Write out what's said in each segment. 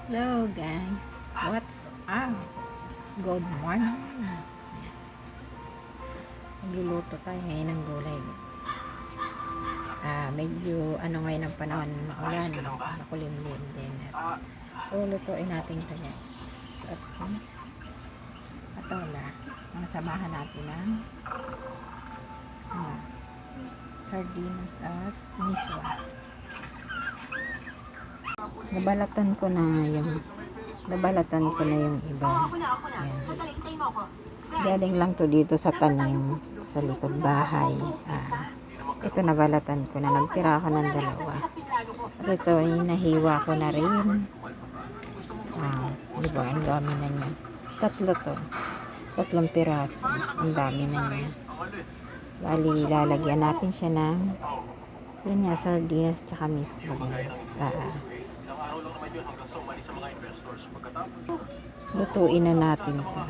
Hello guys, what's up? Good morning. Magluluto tayo ngayon ng gulay. Medyo ngayon ang panahon, maulan, makulimlim din. At lulutuin natin ito guys. At wala, samahan natin ng sardinas at miswa. Nabalatan ko na yung iba. Ayan. Galing lang to dito sa tanim sa likod bahay. Ito nabalatan ko na, nagtira ako ng dalawa. At ito nahiwa ko na rin. Diba, ang dami na niya. Tatlong piraso. Ang dami na niya. Bali, lalagyan natin siya ng sardinas tsaka miswa guys. Lutuin na natin to.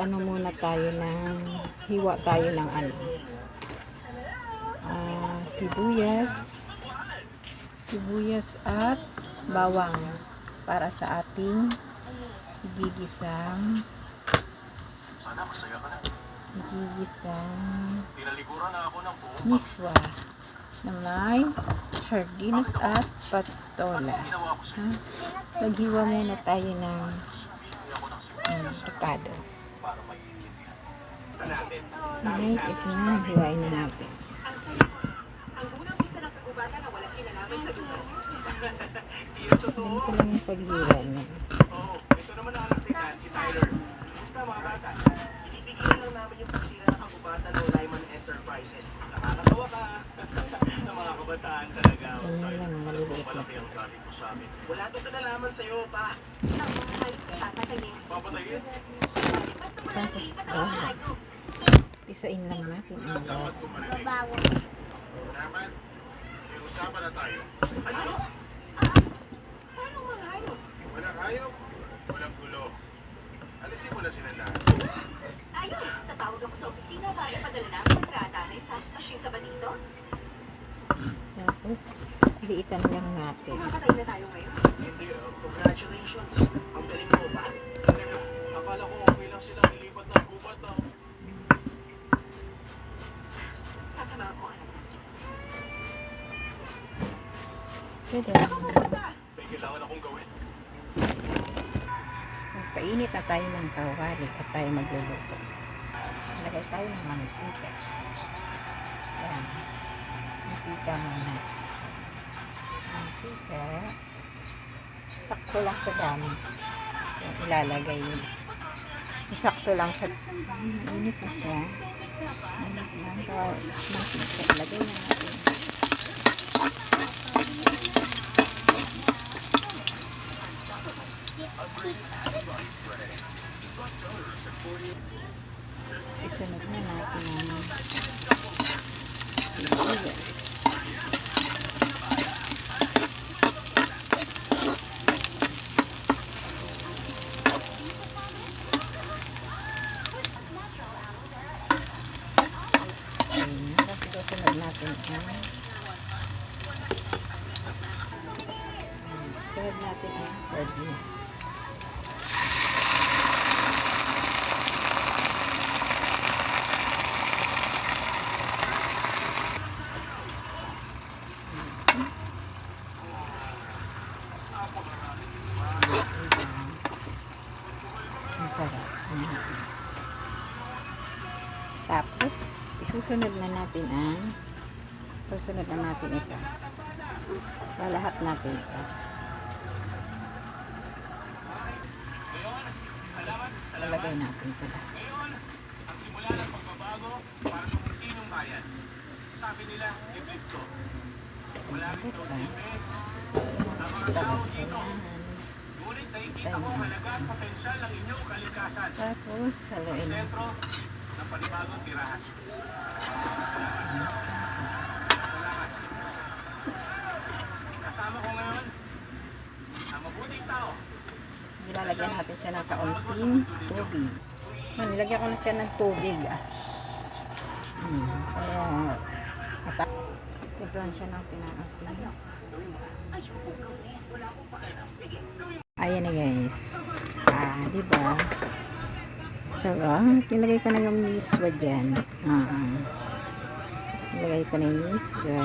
Muna tayo ng hiwa tayo ng sibuyas at bawang para sa ating gigisang miswa na may sardinas at patola. Maghiwa muna tayo ng avocado. Guys, ito na, hiwain na natin. Ganito lang yung paghiwa niya. Ito naman ang anak si Tyler. Gusto mga bata, ibibigay lang namin yung pagsira ng kagubatan ng Lyman Enterprises. Nakakatawa ka. Ng mga kabataan talaga. Ganyan lang, maliliit na malaki ang galing mo sa amin. Wala itong kadalaman sa'yo, pa. Papatayin? Tapos, isain lang natin ang babaw. Naman, may usapan na tayo. Ano? Paano mga hayop? Walang hayop, walang gulo. Alisin mo na sila lahat. Ayos, tatawag ako sa opisina para ipadala namin ang trata. May fax machine ka ba dito? Tapos, liitan lang natin. Makakatay na tayo ngayon. Hindi, congratulations. Ang galing mo ba? Akala ko okay lang silang ilipat ng gubat. Sasamahan ko anak. Pwede. May kailangan akong gawin. Magpainit na tayo ng kawali at tayo magluluto. Lagay tayo ng mantika. Yan. Mantika muna. Mantika. Sakto lang sa dami. Yan, ilalagay yun. Sakto lang sa... Init na siya. Init lang. Mantika. Lagay na natin. Isunod na natin ang sibuyas. Tapos isunod natin ang sardinas. Sarap. Tapos susunod na natin ito. Lahat natin ito. Lalagay natin ito. Ngayon, ang simula ng pagbabago para sa muntinong bayan. Sabi nila, epekto. Wala rin daw limit. Ang mga tao dito. Ngunit nakikita ko ang halaga at potensyal ng inyong kalikasan. Tapos, haluin na. Sentro ng panibagong tirahan. Salamat. Kasama ko ngayon ang mabuting tao. Nilalagyan natin siya ng kaunting tubig. Nilagyan ko na siya ng tubig. Para timplahan siya ng tinaasin. Ayan na guys. Diba? So, nilagay ko na yung miswa dyan. Nilagay ko na yung miswa.